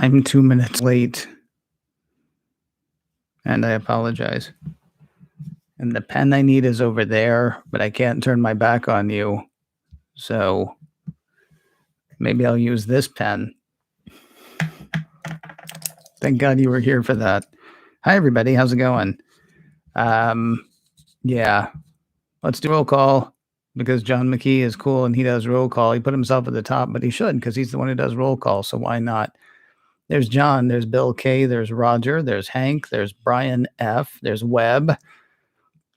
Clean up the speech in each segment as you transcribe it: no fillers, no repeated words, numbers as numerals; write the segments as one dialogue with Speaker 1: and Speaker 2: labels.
Speaker 1: I'm 2 minutes late, and I apologize. And the pen I need is over there, but I can't turn my back on you. So maybe I'll use this pen. Thank God you were here for that. Hi, everybody. How's it going? Yeah, let's do roll call because John McKee is cool and he does roll call. He put himself at the top, but he should because he's the one who does roll call. So why not? There's John, there's Bill K, there's Roger, there's Hank, there's Brian F, there's Webb,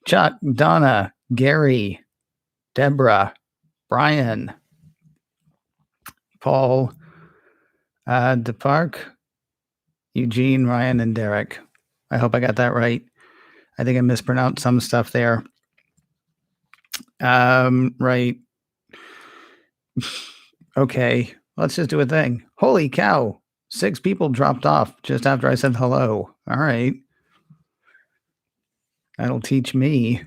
Speaker 1: Chuck, Donna, Gary, Deborah, Brian, Paul, DePark, Eugene, Ryan, and Derek. I hope I got that right. I think I mispronounced some stuff there. Right. Okay, let's just do a thing. Holy cow. 6 people dropped off just after I said hello. All right. That'll teach me.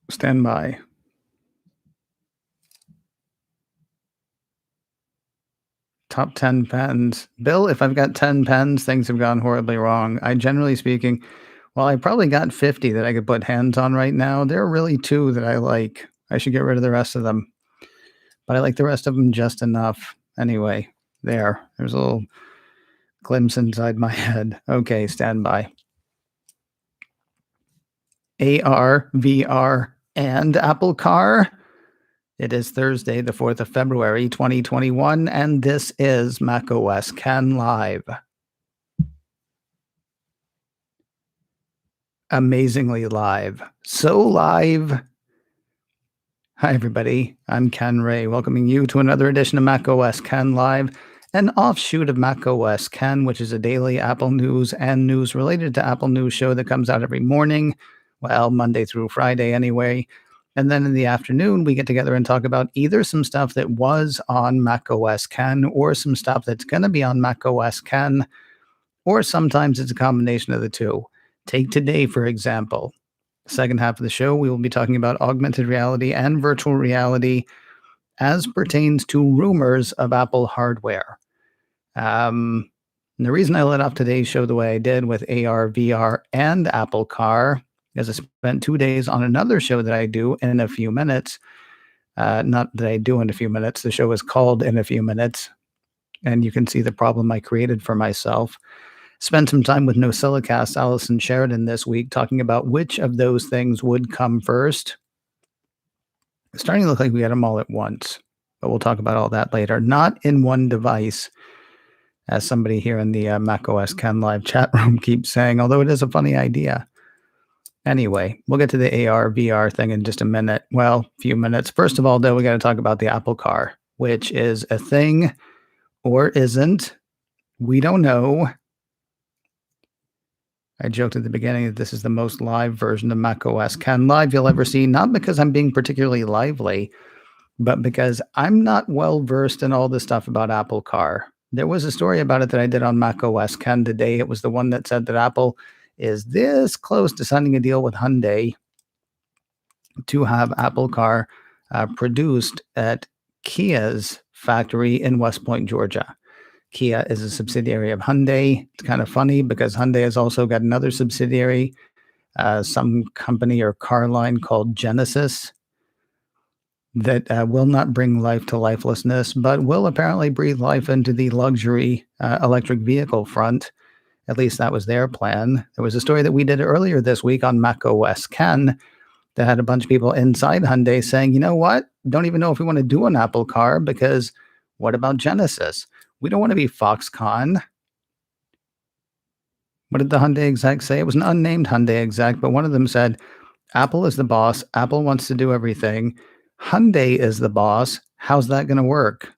Speaker 1: Stand by. Top 10 pens. Bill, if I've got 10 pens, things have gone horribly wrong. Generally speaking, well, I probably got 50 that I could put hands on right now. There are really 2 that I like. I should get rid of the rest of them. But I like the rest of them just enough. Anyway, there's a little glimpse inside my head. Okay, stand by. AR, VR, and Apple Car. It is Thursday, the 4th of February, 2021, and this is macOS Ken Live. Amazingly live. So live. Hi, everybody. I'm Ken Ray, welcoming you to another edition of macOS Ken Live, an offshoot of macOS Ken, which is a daily Apple News and news related to Apple News show that comes out every morning. Well, Monday through Friday anyway. And then in the afternoon, we get together and talk about either some stuff that was on macOS Ken or some stuff that's going to be on macOS Ken, or sometimes it's a combination of the two. Take today, for example. The second half of the show, we will be talking about augmented reality and virtual reality as pertains to rumors of Apple hardware. And the reason I let off today's show the way I did with AR, VR, and Apple Car is I spent 2 days on another show that I do in a few minutes. Not that I do in a few minutes. The show is called In a Few Minutes. And you can see the problem I created for myself. Spent some time with NosillaCast Allison Sheridan this week talking about which of those things would come first. It's starting to look like we got them all at once, but we'll talk about all that later. Not in one device, as somebody here in the macOS Ken Live chat room keeps saying, although it is a funny idea. Anyway, we'll get to the AR, VR thing in just a minute. Well, few minutes. First of all, though, we got to talk about the Apple Car, which is a thing or isn't. We don't know. I joked at the beginning that this is the most live version of macOS Ken Live you'll ever see, not because I'm being particularly lively, but because I'm not well versed in all the stuff about Apple Car. There was a story about it that I did on macOS Ken today. It was the one that said that Apple is this close to signing a deal with Hyundai to have Apple Car produced at Kia's factory in West Point, Georgia. Kia is a subsidiary of Hyundai. It's kind of funny because Hyundai has also got another subsidiary, some company or car line called Genesis that will not bring life to lifelessness, but will apparently breathe life into the luxury electric vehicle front. At least that was their plan. There was a story that we did earlier this week on macOS Ken that had a bunch of people inside Hyundai saying, you know what? Don't even know if we want to do an Apple Car because what about Genesis? We don't want to be Foxconn. What did the Hyundai exec say? It was an unnamed Hyundai exec, but one of them said, Apple is the boss. Apple wants to do everything. Hyundai is the boss. How's that going to work?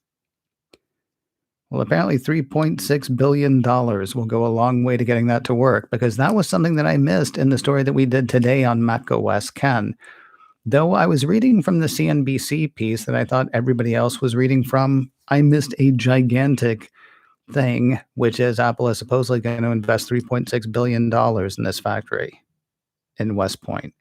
Speaker 1: Well, apparently $3.6 billion will go a long way to getting that to work, because that was something that I missed in the story that we did today on macOS Ken. Though I was reading from the CNBC piece that I thought everybody else was reading from, I missed a gigantic thing, which is Apple is supposedly going to invest $3.6 billion in this factory in West Point.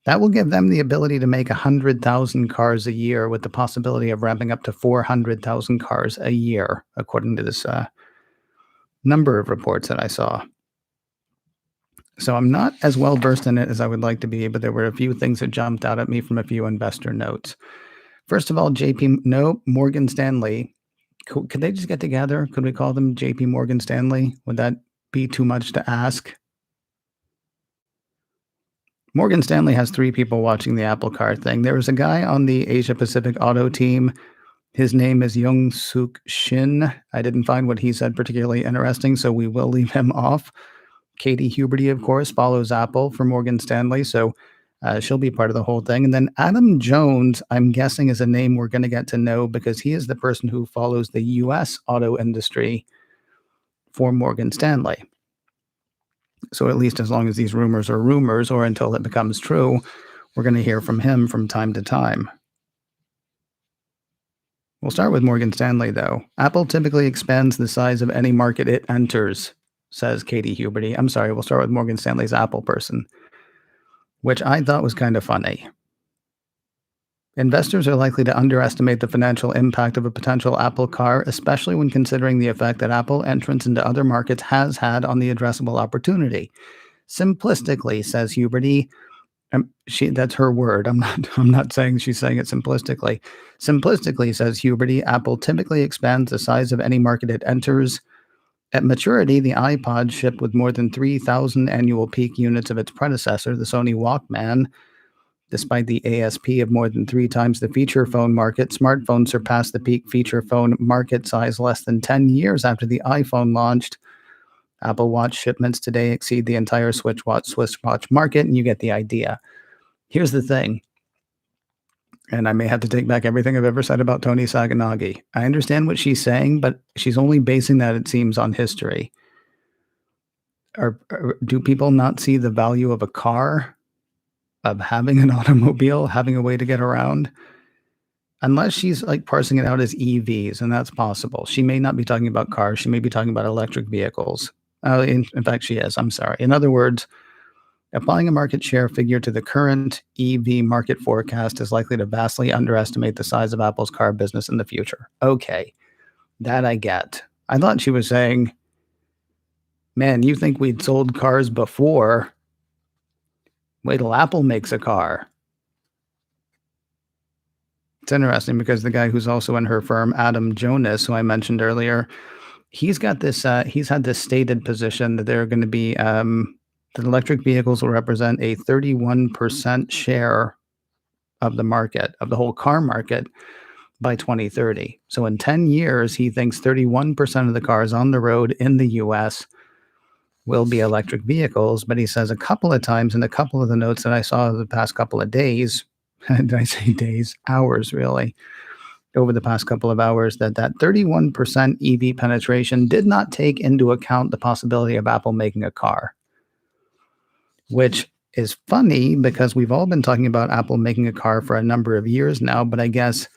Speaker 1: That will give them the ability to make 100,000 cars a year with the possibility of ramping up to 400,000 cars a year, according to this number of reports that I saw. So I'm not as well versed in it as I would like to be, but there were a few things that jumped out at me from a few investor notes. First of all, Morgan Stanley. Could they just get together? Could we call them JP Morgan Stanley? Would that be too much to ask? Morgan Stanley has 3 people watching the Apple Car thing. There was a guy on the Asia Pacific Auto team. His name is Young Suk Shin. I didn't find what he said particularly interesting, so we will leave him off. Katie Huberty, of course, follows Apple for Morgan Stanley, so she'll be part of the whole thing. And then Adam Jones, I'm guessing, is a name we're going to get to know because he is the person who follows the U.S. auto industry for Morgan Stanley. So at least as long as these rumors are rumors or until it becomes true, we're going to hear from him from time to time. We'll start with Morgan Stanley, though. Apple typically expands the size of any market it enters, says Katie Huberty. I'm sorry, we'll start with Morgan Stanley's Apple person, which I thought was kind of funny. Investors are likely to underestimate the financial impact of a potential Apple Car, especially when considering the effect that Apple entrance into other markets has had on the addressable opportunity. Simplistically, says Huberty, that's her word. I'm not saying she's saying it simplistically. Simplistically, says Huberty, Apple typically expands the size of any market it enters. At maturity, the iPod shipped with more than 3,000 annual peak units of its predecessor, the Sony Walkman. Despite the ASP of more than 3 times the feature phone market, smartphones surpassed the peak feature phone market size less than 10 years after the iPhone launched. Apple Watch shipments today exceed the entire Swiss Watch market, and you get the idea. Here's the thing, and I may have to take back everything I've ever said about Tony Sacconaghi. I understand what she's saying, but she's only basing that, it seems, on history. Do people not see the value of a car, of having an automobile, having a way to get around? Unless she's like parsing it out as EVs, and that's possible. She may not be talking about cars. She may be talking about electric vehicles. In fact, she is. I'm sorry. In other words, applying a market share figure to the current EV market forecast is likely to vastly underestimate the size of Apple's car business in the future. Okay, that I get. I thought she was saying, man, you think we'd sold cars before? Wait till Apple makes a car. It's interesting because the guy who's also in her firm, Adam Jonas, who I mentioned earlier, he's got this. He's had this stated position that they're going to be that electric vehicles will represent a 31% share of the market, of the whole car market, by 2030. So in 10 years, he thinks 31% of the cars on the road in the U.S. will be electric vehicles. But he says a couple of times in a couple of the notes that I saw the past couple of days. Did I say days? Hours, really, over the past couple of hours, that 31% EV penetration did not take into account the possibility of Apple making a car, which is funny because we've all been talking about Apple making a car for a number of years now, but I guess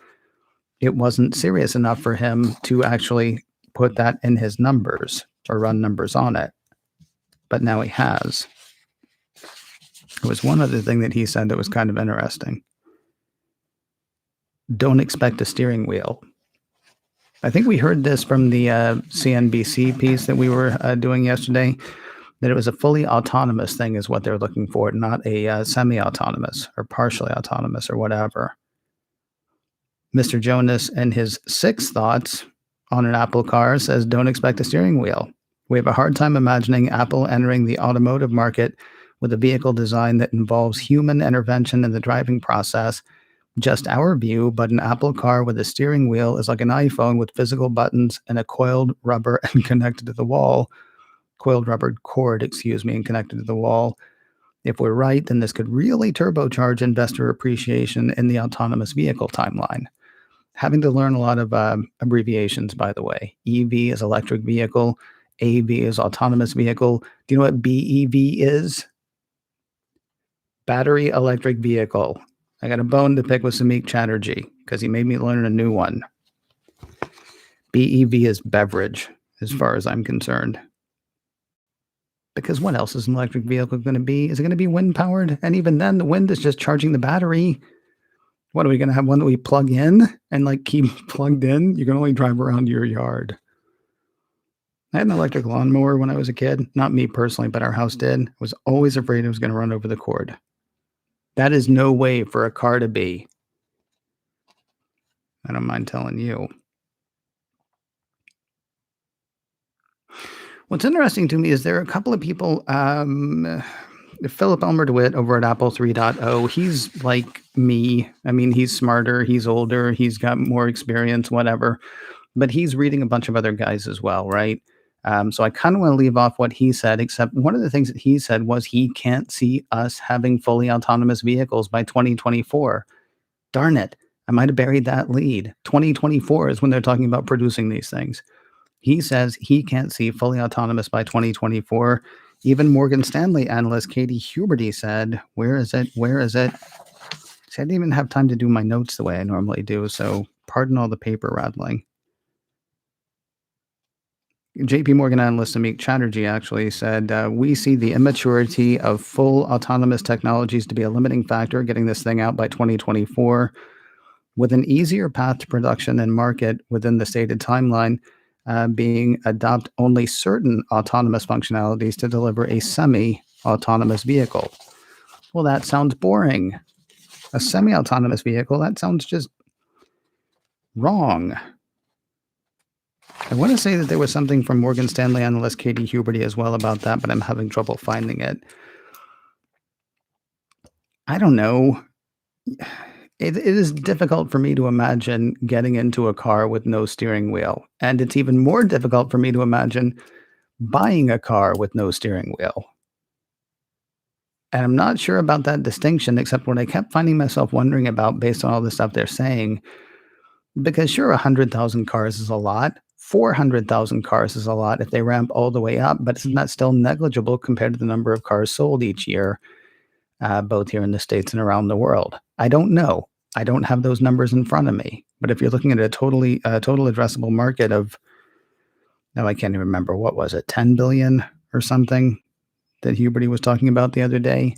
Speaker 1: it wasn't serious enough for him to actually put that in his numbers or run numbers on it. But now he has. There was one other thing that he said that was kind of interesting. Don't expect a steering wheel. I think we heard this from the CNBC piece that we were doing yesterday, that it was a fully autonomous thing is what they're looking for, not a semi-autonomous or partially autonomous or whatever. Mr. Jonas, in his 6 thoughts on an Apple car, says, don't expect a steering wheel. We have a hard time imagining Apple entering the automotive market with a vehicle design that involves human intervention in the driving process. Just our view, but an Apple car with a steering wheel is like an iPhone with physical buttons and a coiled rubber and connected to the wall. Coiled rubber cord, and connected to the wall. If we're right, then this could really turbocharge investor appreciation in the autonomous vehicle timeline. Having to learn a lot of abbreviations, by the way. EV is electric vehicle. AV is autonomous vehicle. Do you know what BEV is? Battery electric vehicle. I got a bone to pick with Samik Chatterjee because he made me learn a new one. BEV is beverage, as far as I'm concerned. Because what else is an electric vehicle going to be? Is it going to be wind powered? And even then, the wind is just charging the battery. What are we going to have? One that we plug in and like keep plugged in? You can only drive around your yard. I had an electric lawnmower when I was a kid. Not me personally, but our house did. I was always afraid it was going to run over the cord. That is no way for a car to be. I don't mind telling you. What's interesting to me is there are a couple of people, Philip Elmer DeWitt over at Apple 3.0, he's like me. I mean, he's smarter, he's older, he's got more experience, whatever. But he's reading a bunch of other guys as well, right? So I kind of want to leave off what he said, except one of the things that he said was he can't see us having fully autonomous vehicles by 2024. Darn it. I might have buried that lead. 2024 is when they're talking about producing these things. He says he can't see fully autonomous by 2024. Even Morgan Stanley analyst Katie Huberty said, where is it? Where is it? See, I didn't even have time to do my notes the way I normally do, so pardon all the paper rattling. JP Morgan analyst Amit Chatterjee actually said, we see the immaturity of full autonomous technologies to be a limiting factor getting this thing out by 2024. With an easier path to production and market within the stated timeline, being adopt only certain autonomous functionalities to deliver a semi-autonomous vehicle. Well, that sounds boring. A semi-autonomous vehicle, that sounds just wrong. I want to say that there was something from Morgan Stanley analyst Katie Huberty as well about that, but I'm having trouble finding it. I don't know. It is difficult for me to imagine getting into a car with no steering wheel. And it's even more difficult for me to imagine buying a car with no steering wheel. And I'm not sure about that distinction, except what I kept finding myself wondering about based on all the stuff they're saying. Because sure, 100,000 cars is a lot. 400,000 cars is a lot if they ramp all the way up, but isn't that still negligible compared to the number of cars sold each year, both here in the States and around the world? I don't know. I don't have those numbers in front of me. But if you're looking at a total addressable market of, no, I can't even remember, what was it, 10 billion or something that Huberty was talking about the other day?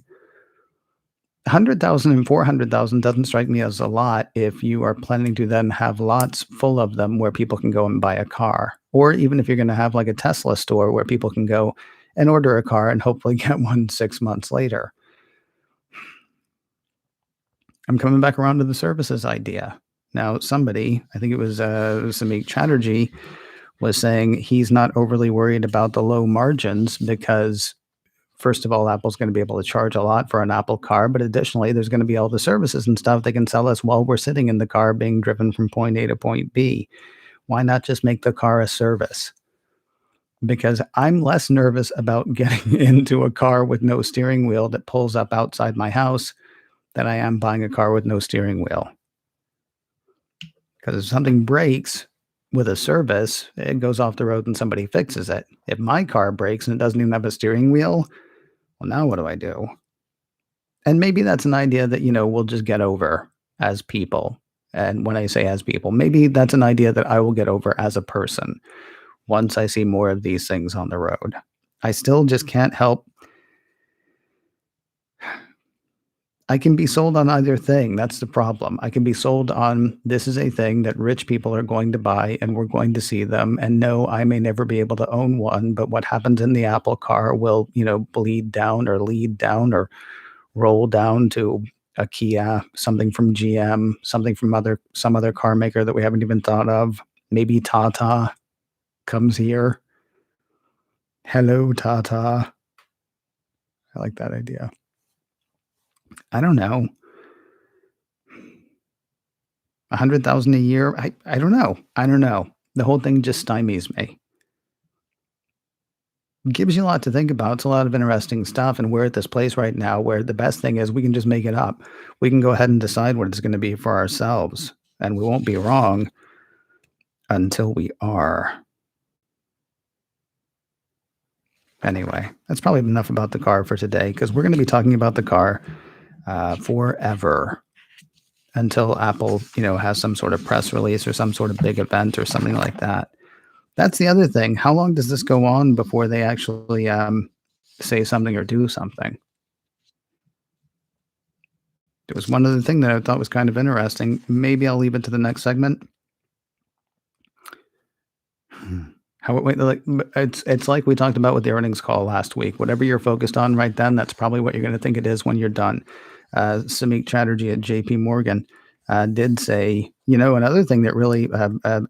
Speaker 1: 100,000 and 400,000 doesn't strike me as a lot if you are planning to then have lots full of them where people can go and buy a car. Or even if you're going to have like a Tesla store where people can go and order a car and hopefully get one 6 months later. I'm coming back around to the services idea. Now, somebody, I think it was Samik Chatterjee, was saying he's not overly worried about the low margins because, first of all, Apple's going to be able to charge a lot for an Apple car, but additionally, there's going to be all the services and stuff they can sell us while we're sitting in the car being driven from point A to point B. Why not just make the car a service? Because I'm less nervous about getting into a car with no steering wheel that pulls up outside my house than I am buying a car with no steering wheel. Because if something breaks with a service, it goes off the road and somebody fixes it. If my car breaks and it doesn't even have a steering wheel, well, now what do I do? And maybe that's an idea that, we'll just get over as people. And when I say as people, maybe that's an idea that I will get over as a person once I see more of these things on the road. I still just can't help. I can be sold on either thing. That's the problem. I can be sold on this is a thing that rich people are going to buy and we're going to see them. And no, I may never be able to own one, but what happens in the Apple car will, bleed down or lead down or roll down to a Kia, something from GM, something from some other car maker that we haven't even thought of. Maybe Tata comes here. Hello, Tata. I like that idea. I don't know. 100,000 a year? I don't know. I don't know. The whole thing just stymies me. Gives you a lot to think about. It's a lot of interesting stuff. And we're at this place right now where the best thing is we can just make it up. We can go ahead and decide what it's going to be for ourselves. And we won't be wrong until we are. Anyway, that's probably enough about the car for today because we're going to be talking about the car forever until Apple, has some sort of press release or some sort of big event or something like that. That's the other thing. How long does this go on before they actually say something or do something. There was one other thing that I thought was kind of interesting. Maybe I'll leave it to the next segment. How wait, like it's like we talked about with the earnings call last week. Whatever you're focused on right then, that's probably what you're going to think it is when you're done. Samik Chatterjee at J.P. Morgan did say, another thing that really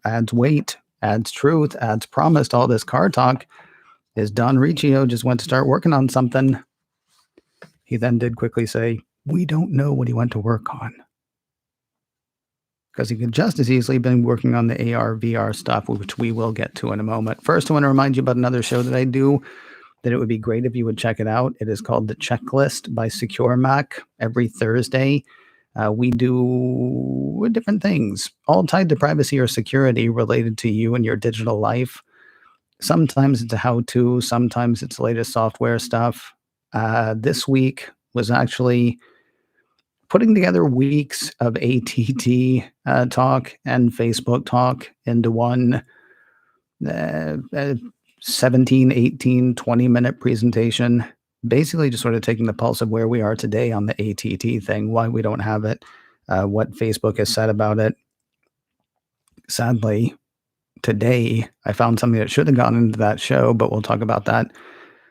Speaker 1: adds weight, adds truth, adds promise to all this car talk is Don Riccio just went to start working on something. He then did quickly say, we don't know what he went to work on. Because he could just as easily been working on the AR, VR stuff, which we will get to in a moment. First, I want to remind you about another show that I do, that it would be great if you would check it out. It is called The Checklist by Secure Mac. Every Thursday, we do different things, all tied to privacy or security related to you and your digital life. Sometimes it's a how-to, sometimes it's the latest software stuff. This week was actually putting together weeks of ATT talk and Facebook talk into one 17, 18, 20-minute presentation, basically just sort of taking the pulse of where we are today on the ATT thing, why we don't have it, what Facebook has said about it. Sadly, today I found something that should have gone into that show, but we'll talk about that.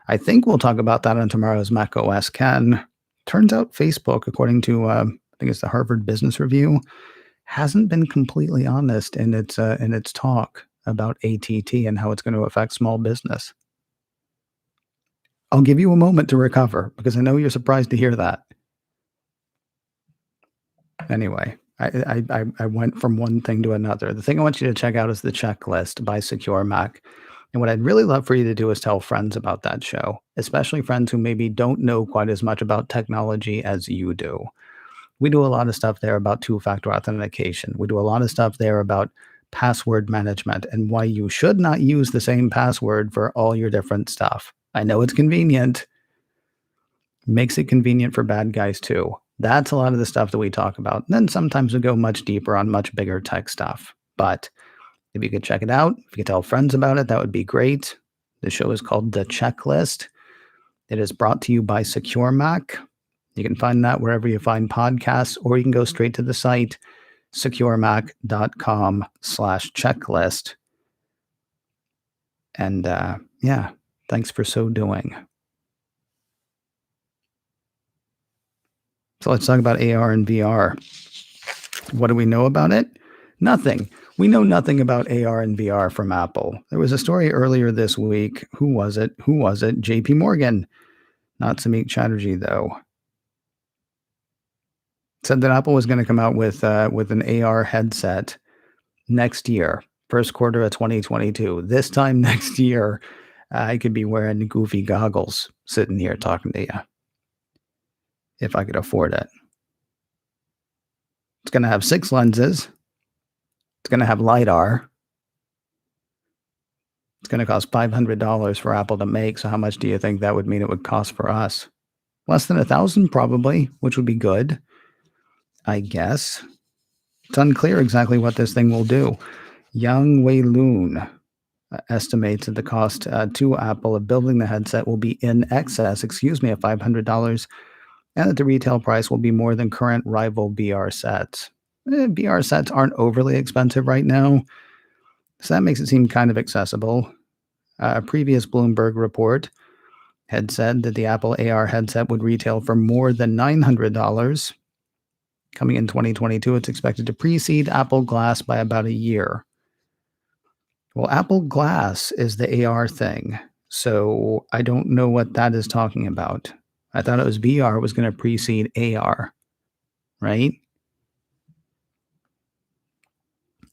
Speaker 1: I think we'll talk about that on tomorrow's macOS Ken. Turns out Facebook, according to I think it's the Harvard Business Review, hasn't been completely honest in its talk about ATT and how it's going to affect small business. I'll give you a moment to recover because I know you're surprised to hear that. Anyway, I went from one thing to another. The thing I want you to check out is The Checklist by Secure Mac. And what I'd really love for you to do is tell friends about that show, especially friends who maybe don't know quite as much about technology as you do. We do a lot of stuff there about two-factor authentication. We do a lot of stuff there about password management and why you should not use the same password for all your different stuff. I know it's convenient. Makes it convenient for bad guys too. That's a lot of the stuff that we talk about. And then sometimes we go much deeper on much bigger tech stuff. But if you could check it out, if you could tell friends about it, that would be great. The show is called The Checklist. It is brought to you by Secure Mac. You can find that wherever you find podcasts, or you can go straight to the site, securemac.com/checklist. And yeah, thanks for so doing. So let's talk about AR and VR. What do we know about it? Nothing. We know nothing about AR and VR from Apple. There was a story earlier this week. Who was it? J.P. Morgan. Not Samik Chatterjee, though. Said that Apple was going to come out with an AR headset next year, first quarter of 2022. This time next year, I could be wearing goofy goggles sitting here talking to you if I could afford it. It's going to have 6 lenses. It's going to have LiDAR. It's going to cost $500 for Apple to make. So how much do you think that would mean it would cost for us? Less than $1,000 probably, which would be good, I guess. It's unclear exactly what this thing will do. Yang Wei Loon estimates that the cost to Apple of building the headset will be in excess, of $500, and that the retail price will be more than current rival VR sets. VR sets aren't overly expensive right now, so that makes it seem kind of accessible. A previous Bloomberg report had said that the Apple AR headset would retail for more than $900. Coming in 2022, it's expected to precede Apple Glass by about a year. Well, Apple Glass is the AR thing, so I don't know what that is talking about. I thought it was VR was going to precede AR, right?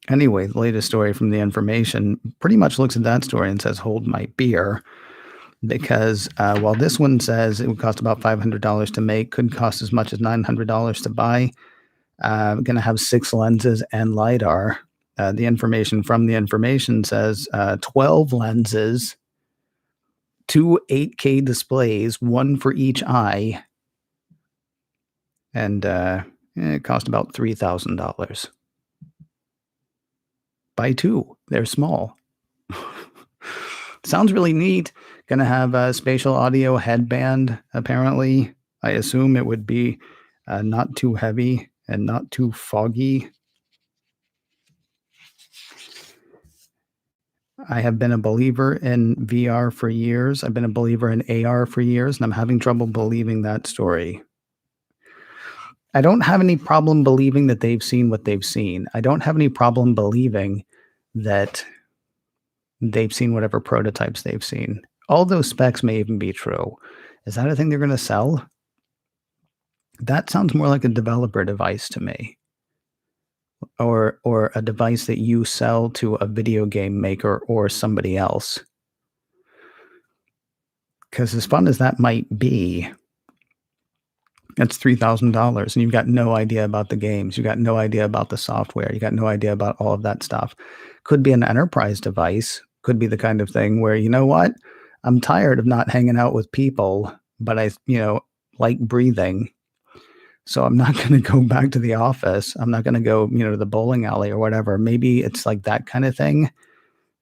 Speaker 1: Anyway, the latest story from The Information pretty much looks at that story and says, hold my beer. Because while this one says it would cost about $500 to make, could cost as much as $900 to buy, going to have 6 lenses and LiDAR. The information from The Information says 12 lenses, 2 8K displays, 1 for each eye, and it cost about $3,000. Buy 2. They're small. Sounds really neat. Gonna have a spatial audio headband, apparently. I assume it would be not too heavy and not too foggy. I have been a believer in VR for years. I've been a believer in AR for years, and I'm having trouble believing that story. I don't have any problem believing that they've seen what they've seen. I don't have any problem believing that they've seen whatever prototypes they've seen. All those specs may even be true. Is that a thing they're going to sell? That sounds more like a developer device to me, or a device that you sell to a video game maker or somebody else. Because as fun as that might be, that's $3,000, and you've got no idea about the games. You've got no idea about the software. You got no idea about all of that stuff. Could be an enterprise device. Could be the kind of thing where, you know what? I'm tired of not hanging out with people, but I, like breathing. So I'm not going to go back to the office. I'm not going to go, to the bowling alley or whatever. Maybe it's like that kind of thing.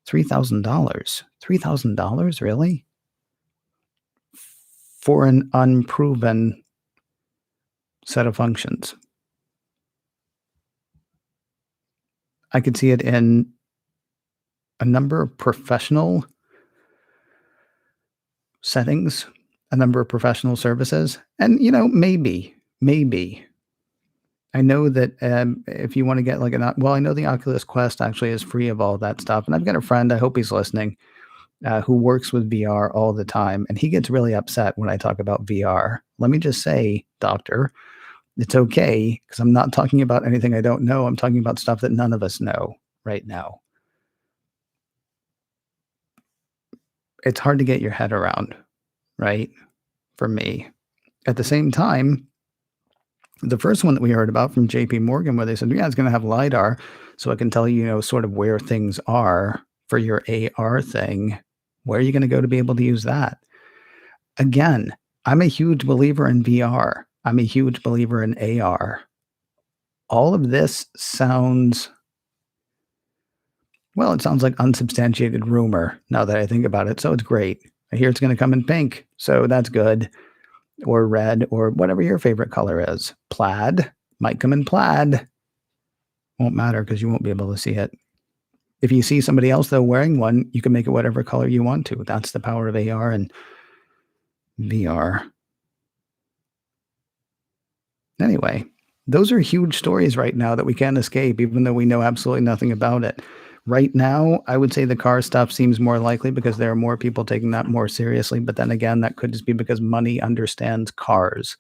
Speaker 1: $3,000. $3,000, really? For an unproven set of functions. I could see it in a number of professional settings, a number of professional services, and maybe. I know that if you want to get like I know the Oculus Quest actually is free of all that stuff, and I've got a friend, I hope he's listening, who works with VR all the time, and he gets really upset when I talk about VR. Let me just say, doctor, it's okay, because I'm not talking about anything I don't know. I'm talking about stuff that none of us know right now. It's hard to get your head around, right? For me. At the same time, the first one that we heard about from JP Morgan, where they said, yeah, it's going to have LiDAR, so it can tell you, sort of where things are for your AR thing. Where are you going to go to be able to use that? Again, I'm a huge believer in VR. I'm a huge believer in AR. All of this sounds, well, it sounds like unsubstantiated rumor now that I think about it. So it's great. I hear it's going to come in pink. So that's good. Or red, or whatever your favorite color is. Plaid might come in plaid. Won't matter because you won't be able to see it. If you see somebody else, though, wearing one, you can make it whatever color you want to. That's the power of AR and VR. Anyway, those are huge stories right now that we can't escape, even though we know absolutely nothing about it. Right now, I would say the car stuff seems more likely because there are more people taking that more seriously. But then again, that could just be because money understands cars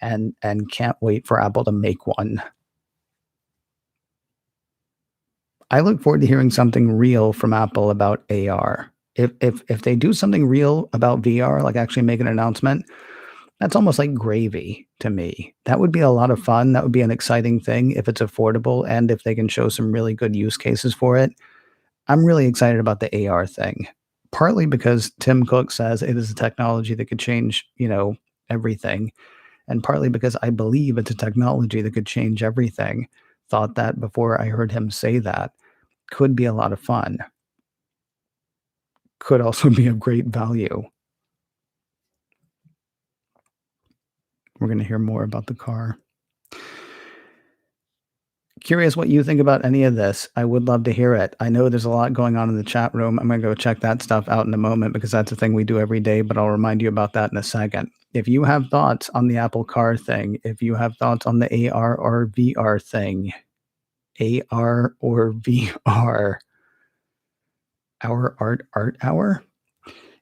Speaker 1: and can't wait for Apple to make one. I look forward to hearing something real from Apple about AR. If they do something real about VR, like actually make an announcement, that's almost like gravy to me. That would be a lot of fun. That would be an exciting thing if it's affordable and if they can show some really good use cases for it. I'm really excited about the AR thing, partly because Tim Cook says it is a technology that could change, everything, and partly because I believe it's a technology that could change everything. Thought that before I heard him say that. Could be a lot of fun. Could also be of great value. We're going to hear more about the car. Curious what you think about any of this. I would love to hear it. I know there's a lot going on in the chat room. I'm going to go check that stuff out in a moment because that's a thing we do every day, but I'll remind you about that in a second. If you have thoughts on the Apple Car thing, if you have thoughts on the AR or VR thing, AR or VR, our art hour?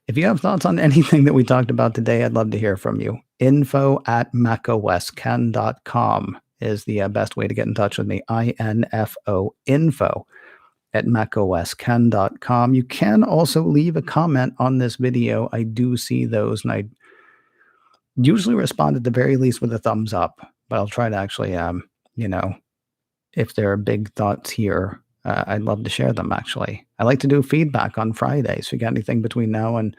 Speaker 1: If you have thoughts on anything that we talked about today, I'd love to hear from you. info@macosken.com is the best way to get in touch with me. info@macosken.com. You can also leave a comment on this video. I do see those, and I usually respond at the very least with a thumbs up, but I'll try to actually, if there are big thoughts here, I'd love to share them, actually. I like to do feedback on Fridays. If you got anything between now and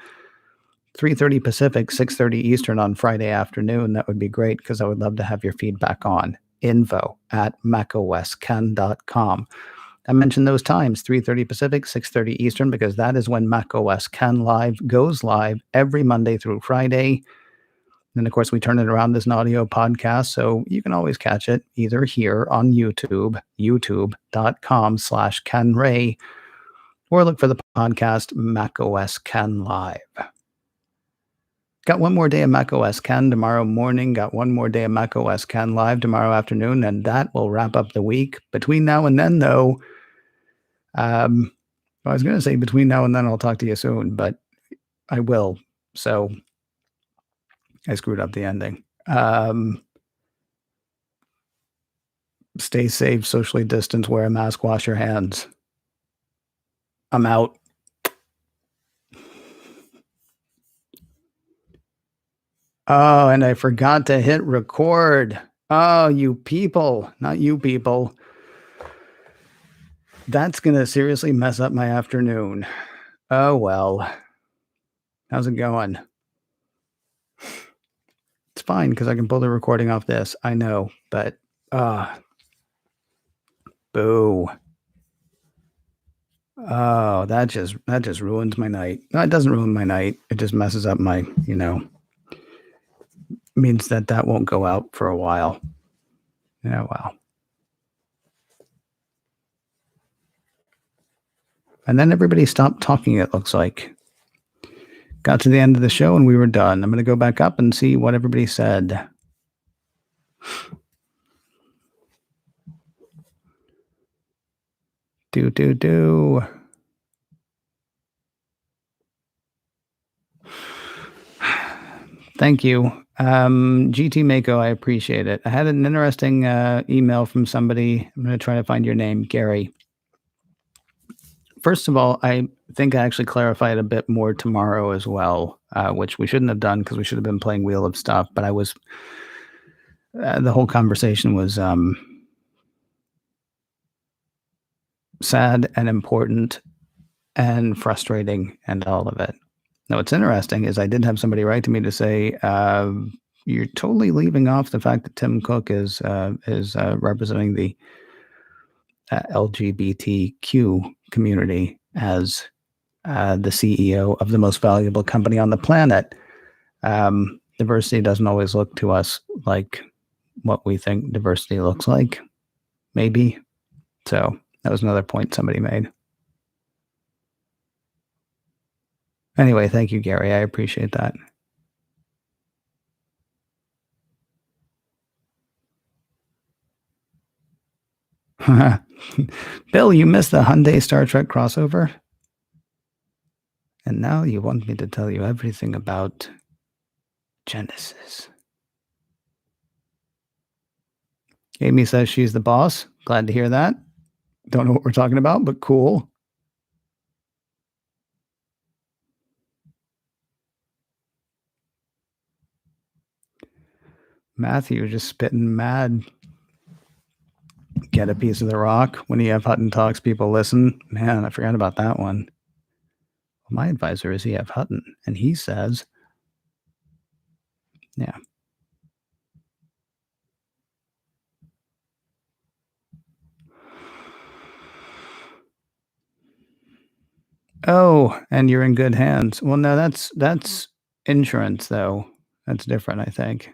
Speaker 1: 3:30 Pacific, 6:30 Eastern on Friday afternoon, that would be great because I would love to have your feedback on info@macosken.com. I mentioned those times, 3:30 Pacific, 6:30 Eastern, because that is when macOS Can Live goes live every Monday through Friday. And of course, we turn it around as an audio podcast, so you can always catch it either here on YouTube, youtube.com/CanRay, or look for the podcast macOS Can Live. Got one more day of macOS Can tomorrow morning. Got one more day of macOS Can Live tomorrow afternoon, and that will wrap up the week. Between now and then, though, I was going to say between now and then I'll talk to you soon, but I will. So I screwed up the ending. Stay safe, socially distance, wear a mask, wash your hands. I'm out. Oh, and I forgot to hit record. Oh, you people, not you people. That's going to seriously mess up my afternoon. Oh, well. How's it going? It's fine because I can pull the recording off this. I know, but boo. Oh, that just ruins my night. No, it doesn't ruin my night. It just messes up my, means that won't go out for a while. Yeah, wow. And then everybody stopped talking, it looks like. Got to the end of the show and we were done. I'm going to go back up and see what everybody said. Do. Thank you. GT Mako, I appreciate it. I had an interesting email from somebody. I'm going to try to find your name, Gary. First of all, I think I actually clarified a bit more tomorrow as well, which we shouldn't have done because we should have been playing Wheel of Stuff. But I was, the whole conversation was sad and important and frustrating and all of it. Now, what's interesting is I did have somebody write to me to say, you're totally leaving off the fact that Tim Cook is representing the LGBTQ community as the CEO of the most valuable company on the planet. Diversity doesn't always look to us like what we think diversity looks like, maybe. So that was another point somebody made. Anyway, thank you, Gary. I appreciate that. Bill, you missed the Hyundai Star Trek crossover? And now you want me to tell you everything about Genesis. Amy says she's the boss. Glad to hear that. Don't know what we're talking about, but cool. Matthew just spitting mad. Get a piece of the rock. When EF Hutton talks, people listen. Man, I forgot about that one. Well, my advisor is EF Hutton, and he says, yeah. Oh, and you're in good hands. Well, no, that's insurance, though. That's different, I think.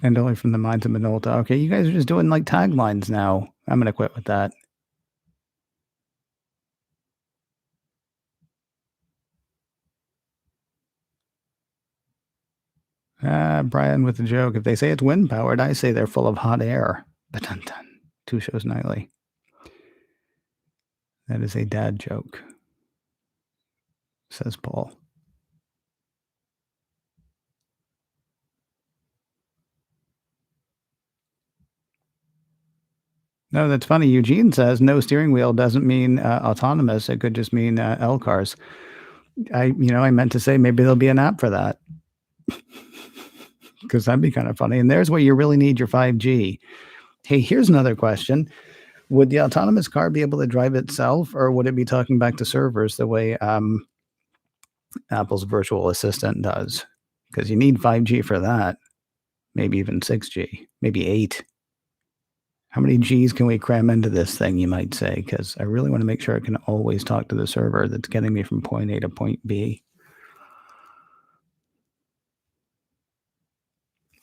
Speaker 1: And only from the minds of Minolta. Okay, you guys are just doing like taglines now. I'm going to quit with that. Brian with the joke. If they say it's wind powered, I say they're full of hot air. Ba-dun-dun. 2 shows nightly. That is a dad joke, says Paul. No, that's funny. Eugene says no steering wheel doesn't mean autonomous. It could just mean L cars. I meant to say maybe there'll be an app for that because that'd be kind of funny. And there's where you really need your 5G. Hey, here's another question. Would the autonomous car be able to drive itself, or would it be talking back to servers the way Apple's virtual assistant does? Because you need 5G for that. Maybe even 6G, maybe 8. How many G's can we cram into this thing, you might say? Because I really want to make sure I can always talk to the server that's getting me from point A to point B.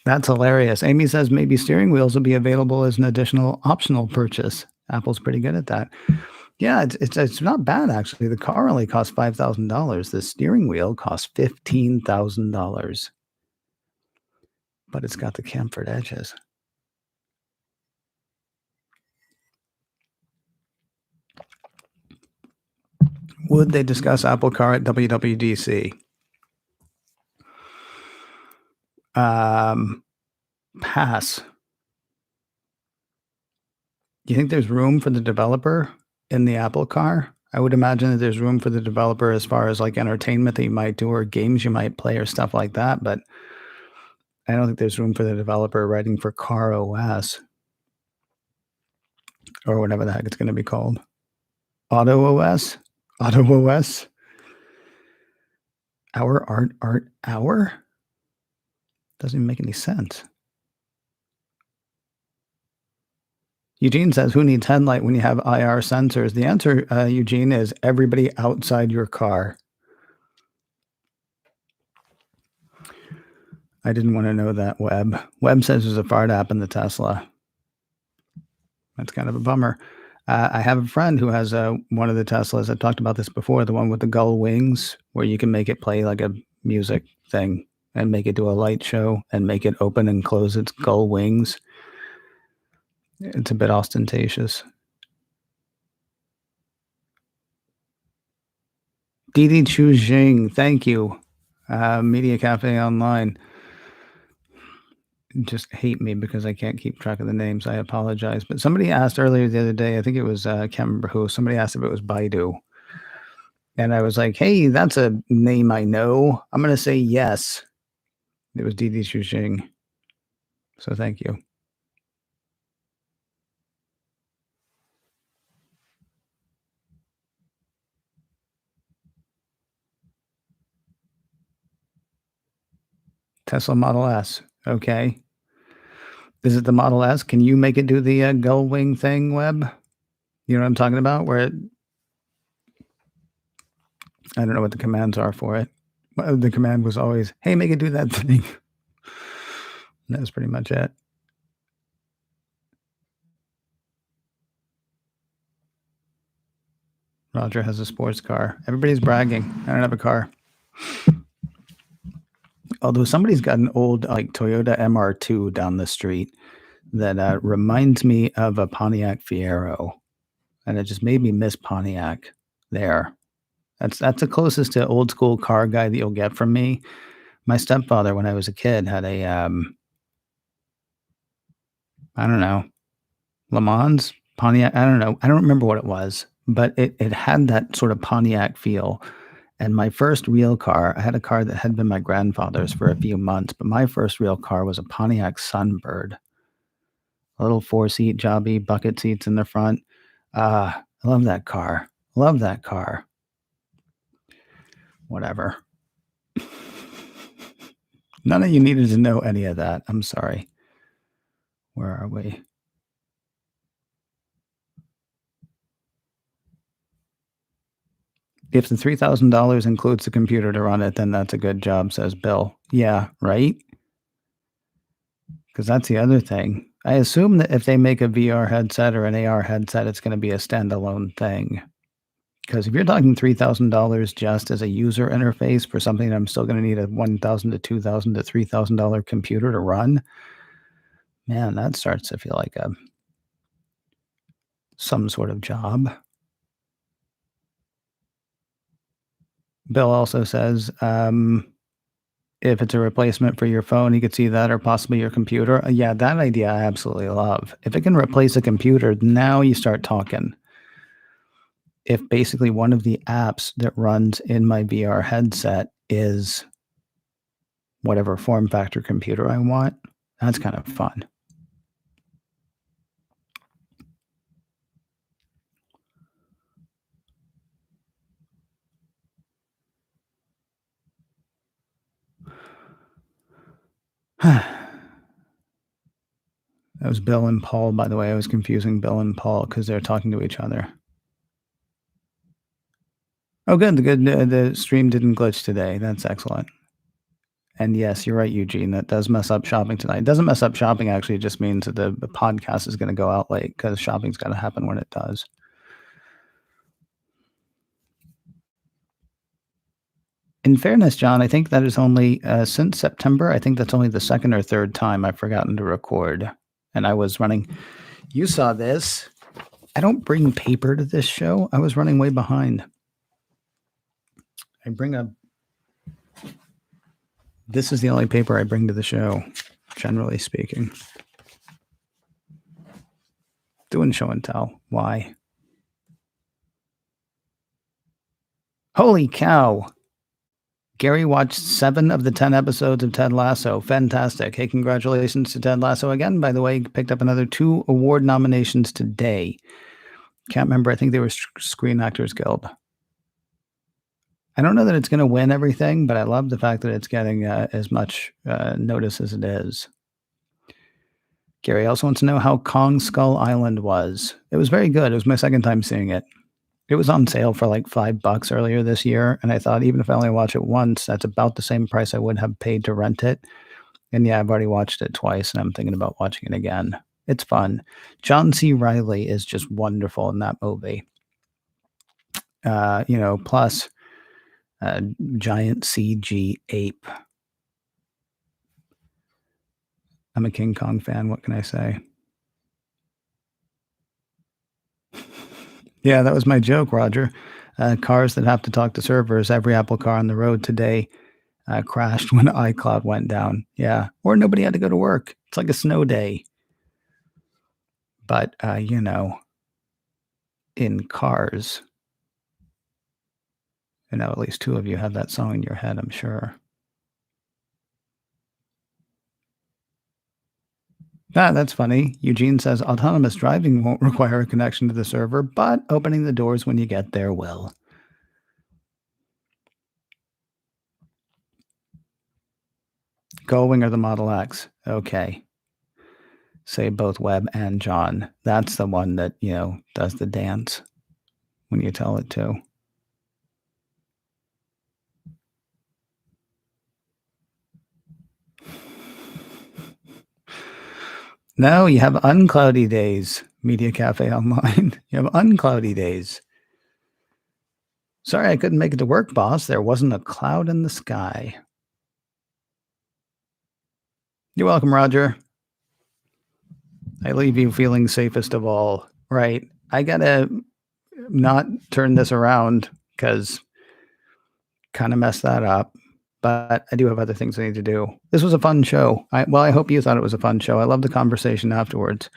Speaker 1: That's hilarious. Amy says maybe steering wheels will be available as an additional optional purchase. Apple's pretty good at that. Yeah, it's not bad actually. The car only costs $5,000. The steering wheel costs $15,000, but it's got the chamfered edges. Would they discuss Apple Car at WWDC? Pass. Do you think there's room for the developer in the Apple Car? I would imagine that there's room for the developer as far as like entertainment that you might do or games you might play or stuff like that, but I don't think there's room for the developer writing for Car OS or whatever the heck it's going to be called. Auto OS? Auto OS? Our art hour? Doesn't even make any sense. Eugene says, who needs headlight when you have IR sensors? The answer, Eugene, is everybody outside your car. I didn't want to know that, Webb. Webb says there's a fart app in the Tesla. That's kind of a bummer. I have a friend who has one of the Teslas. I've talked about this before, the one with the gull wings, where you can make it play like a music thing and make it do a light show and make it open and close its gull wings. It's a bit ostentatious. Didi Chu Jing, thank you. Media Cafe Online. Just hate me because I can't keep track of the names. I apologize. But somebody asked earlier the other day, I think it was, I can't remember who, somebody asked if it was Baidu. And I was like, hey, that's a name I know. I'm going to say yes. It was Didi Chu Jing. So thank you. Tesla Model S. Okay. Is it the Model S? Can you make it do the gull wing thing, Webb? You know what I'm talking about? Where it, I don't know what the commands are for it. The command was always, hey, make it do that thing. That was pretty much it. Roger has a sports car. Everybody's bragging. I don't have a car. Although somebody's got an old like Toyota MR2 down the street that reminds me of a Pontiac Fiero, and it just made me miss Pontiac there. That's the closest to old school car guy that you'll get from me. My stepfather, when I was a kid, had a I don't know, Le Mans Pontiac. I don't know. I don't remember what it was, but it had that sort of Pontiac feel. And my first real car, I had a car that had been my grandfather's for a few months, but my first real car was a Pontiac Sunbird, a little 4-seat jobby, bucket seats in the front. I love that car. Love that car. Whatever. None of you needed to know any of that. I'm sorry. Where are we? If the $3,000 includes the computer to run it, then that's a good job, says Bill. Yeah, right? Because that's the other thing. I assume that if they make a VR headset or an AR headset, it's going to be a standalone thing. Because if you're talking $3,000 just as a user interface for something that I'm still going to need a $1,000 to $2,000 to $3,000 computer to run, man, that starts to feel like some sort of job. Bill also says, if it's a replacement for your phone, you could see that, or possibly your computer. Yeah, that idea I absolutely love. If it can replace a computer, now you start talking. If basically one of the apps that runs in my VR headset is whatever form factor computer I want, that's kind of fun. was Bill and Paul, by the way. I was confusing Bill and Paul because they're talking to each other. Oh, good. The stream didn't glitch today. That's excellent. And yes, you're right, Eugene. That does mess up shopping tonight. It doesn't mess up shopping, actually. It just means that the podcast is going to go out late because shopping's got to happen when it does. In fairness, John, I think that is only since September. I think that's only the second or third time I've forgotten to record. And I was running. You saw this. I don't bring paper to this show. I was running way behind. I bring a. This is the only paper I bring to the show, generally speaking. Doing show and tell. Why? Holy cow. Gary watched 7 of the 10 episodes of Ted Lasso. Fantastic. Hey, congratulations to Ted Lasso again. By the way, he picked up another 2 award nominations today. Can't remember. I think they were Screen Actors Guild. I don't know that it's going to win everything, but I love the fact that it's getting as much notice as it is. Gary also wants to know how Kong Skull Island was. It was very good. It was my second time seeing it. It was on sale for like $5 earlier this year, and I thought even if I only watch it once, that's about the same price I would have paid to rent it. And yeah, I've already watched it twice, and I'm thinking about watching it again. It's fun. John C. Reilly is just wonderful in that movie. Plus giant CG ape. I'm a King Kong fan. What can I say? Yeah, that was my joke, Roger. Cars that have to talk to servers. Every Apple car on the road today crashed when iCloud went down. Yeah, or nobody had to go to work. It's like a snow day. But, in cars, at least 2 of you have that song in your head, I'm sure. That's funny. Eugene says autonomous driving won't require a connection to the server, but opening the doors when you get there will. Gullwing or the Model X. Okay. Say both Webb and John. That's the one that, does the dance when you tell it to. No, you have uncloudy days, Media Cafe Online. You have uncloudy days. Sorry I couldn't make it to work, boss. There wasn't a cloud in the sky. You're welcome, Roger. I leave you feeling safest of all. Right. I gotta not turn this around because kind of messed that up. But I do have other things I need to do. This was a fun show. I hope you thought it was a fun show. I love the conversation afterwards.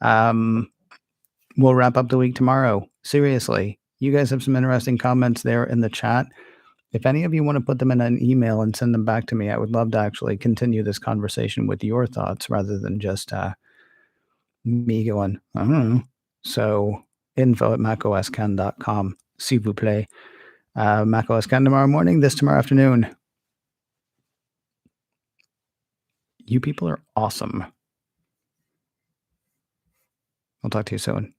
Speaker 1: We'll wrap up the week tomorrow. Seriously, you guys have some interesting comments there in the chat. If any of you want to put them in an email and send them back to me, I would love to actually continue this conversation with your thoughts rather than just me going, I don't know. So info@macoscan.com, s'il vous plaît. macOScan tomorrow morning, this tomorrow afternoon. You people are awesome. I'll talk to you soon.